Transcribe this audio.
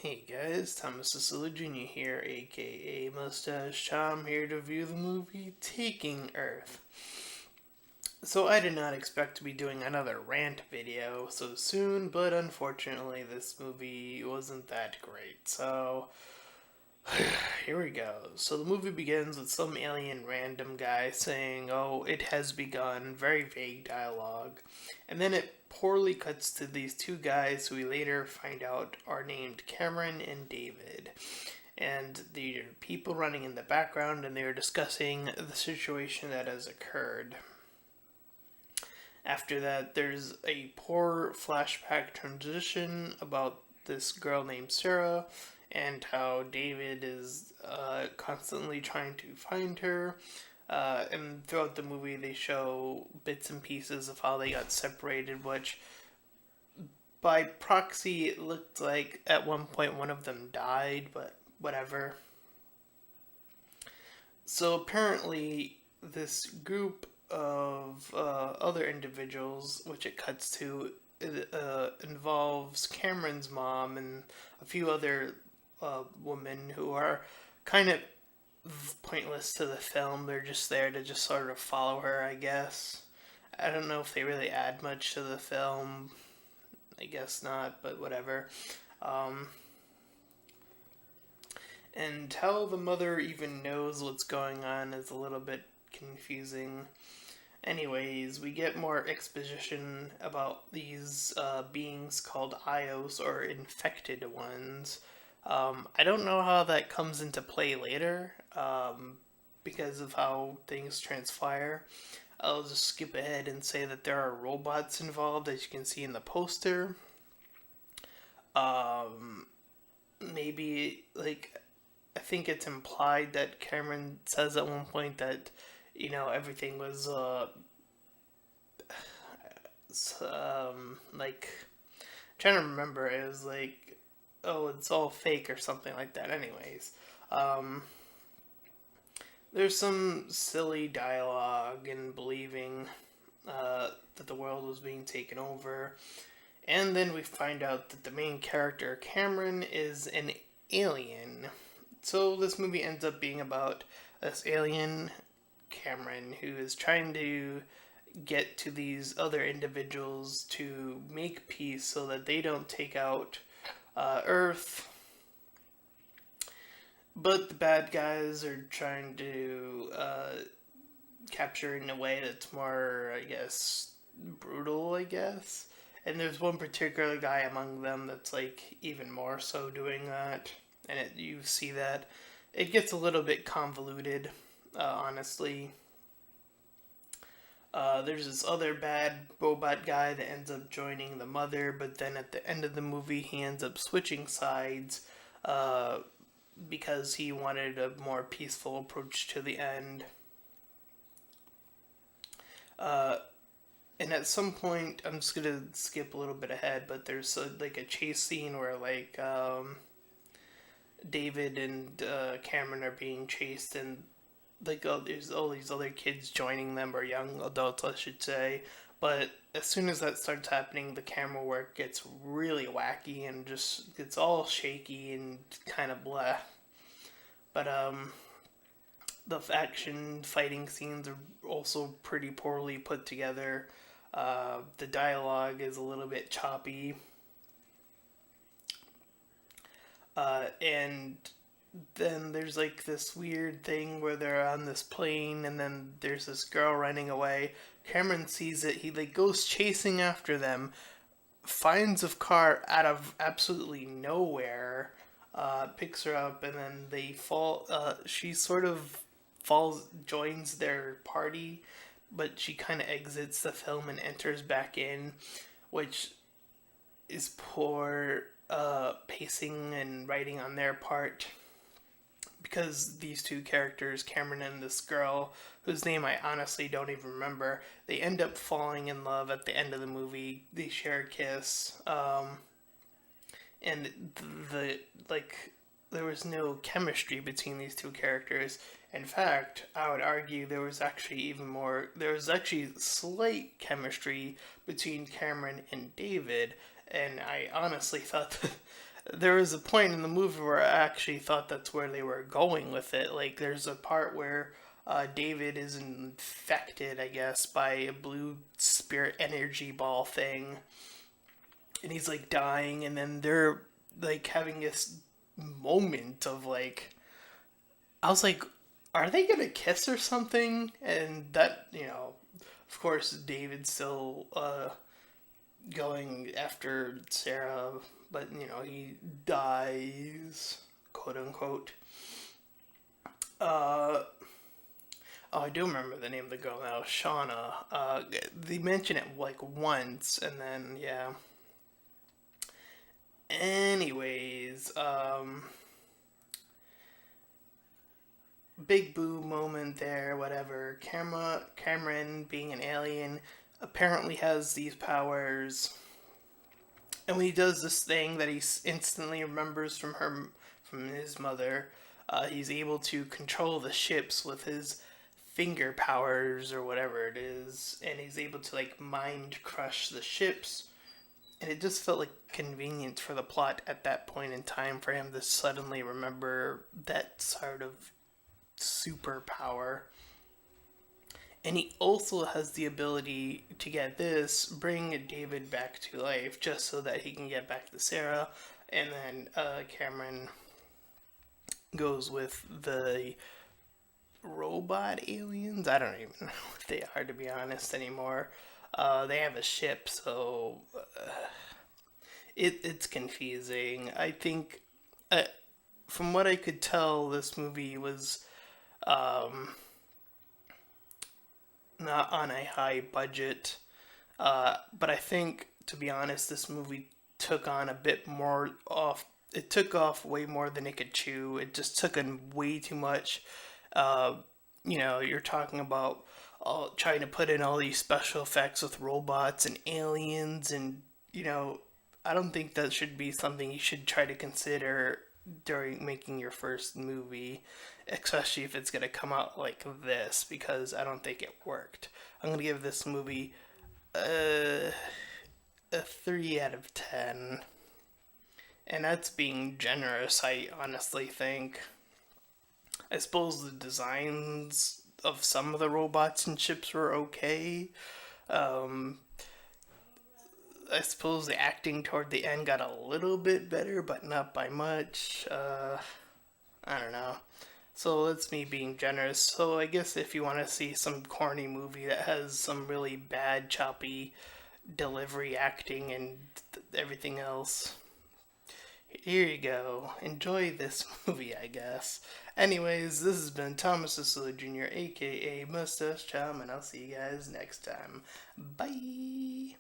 Hey guys, Thomas Cecily Jr. here, aka Mustached Tom, here to review the movie Taking Earth. So I did not expect to be doing another rant video so soon, but unfortunately this movie wasn't that great. So here we go. So the movie begins with some alien random guy saying, "Oh, it has begun," very vague dialogue. And then it poorly cuts to these two guys who we later find out are named Cameron and David. And the people running in the background and they are discussing the situation that has occurred. After that, there's a poor flashback transition about this girl named Sarah and how David is constantly trying to find her. And throughout the movie, they show bits and pieces of how they got separated, which by proxy, it looked like at one point one of them died, but whatever. So apparently, this group of other individuals, which it cuts to, involves Cameron's mom and a few other women who are kind of pointless to the film. They're just there to just sort of follow her, I guess. I don't know if they really add much to the film. I guess not, but whatever. Um, and how the mother even knows what's going on is a little bit confusing. Anyways, we get more exposition about these beings called Ios, or infected ones. I don't know how that comes into play later, because of how things transpire. I'll just skip ahead and say that there are robots involved, as you can see in the poster. Um, Maybe, like, I think it's implied that Cameron says at one point that, everything was, like, I'm trying to remember, it was like, oh, it's all fake or something like that. Anyways, um, there's some silly dialogue and believing that the world was being taken over. And then we find out that the main character, Cameron, is an alien. So this movie ends up being about this alien, Cameron, who is trying to get to these other individuals to make peace so that they don't take out Earth. But the bad guys are trying to capture in a way that's more, I guess, brutal, I guess. And there's one particular guy among them that's like even more so doing that, and you see that it gets a little bit convoluted, honestly. There's this other bad robot guy that ends up joining the mother, but then at the end of the movie, he ends up switching sides uh, because he wanted a more peaceful approach to the end. Uh, and at some point, I'm just gonna skip a little bit ahead, but there's like a chase scene where like David and Cameron are being chased, and like there's all these other kids joining them, or young adults, I should say. But as soon as that starts happening, the camera work gets really wacky and just it's all shaky and kind of blah. But the action fighting scenes are also pretty poorly put together. The dialogue is a little bit choppy. And then there's like this weird thing where they're on this plane and then there's this girl running away. Cameron sees it. He like goes chasing after them, finds a car out of absolutely nowhere, picks her up, and then they fall. She sort of falls, joins their party, but she kind of exits the film and enters back in, which is poor pacing and writing on their part, because these two characters, Cameron and this girl, whose name I honestly don't even remember, they end up falling in love at the end of the movie. They share a kiss, and the like, there was no chemistry between these two characters. In fact, I would argue there was actually even more. There was actually slight chemistry between Cameron and David, and I honestly thought there was a point in the movie where I actually thought that's where they were going with it. Like, there's a part where David is infected, I guess, by a blue spirit energy ball thing, and he's like dying, and then they're like having this moment of like, I was like, are they gonna kiss or something? And that, of course, David's still going after Sarah, but he dies, quote unquote. Uh, oh, I do remember the name of the girl now, Shauna. They mention it like once, and then yeah. Anyways, big boo moment there. Whatever. Cameron being an alien apparently has these powers, and when he does this thing that he instantly remembers from his mother, he's able to control the ships with his finger powers or whatever it is, and he's able to like mind crush the ships. And it just felt like convenient for the plot at that point in time for him to suddenly remember that sort of superpower. And he also has the ability to get this, bring David back to life just so that he can get back to Sarah. And then Cameron goes with the robot aliens. I don't even know what they are, to be honest, anymore. They have a ship, so it's confusing. I think, from what I could tell, this movie was um, not on a high budget. But I think, to be honest, this movie took on a bit more off. It took off way more than it could chew. It just took in way too much. Uh, you're talking about trying to put in all these special effects with robots and aliens, and I don't think that should be something you should try to consider during making your first movie, especially if it's going to come out like this, because I don't think it worked. I'm going to give this movie a 3 out of 10. And that's being generous, I honestly think. I suppose the designs of some of the robots and ships were okay. Um, I suppose the acting toward the end got a little bit better, but not by much. I don't know. So that's me being generous. So I guess if you want to see some corny movie that has some really bad, choppy delivery, acting, and everything else, here you go. Enjoy this movie, I guess. Anyways, this has been Thomas Cicillo Jr., aka Mustached Tom, and I'll see you guys next time. Bye!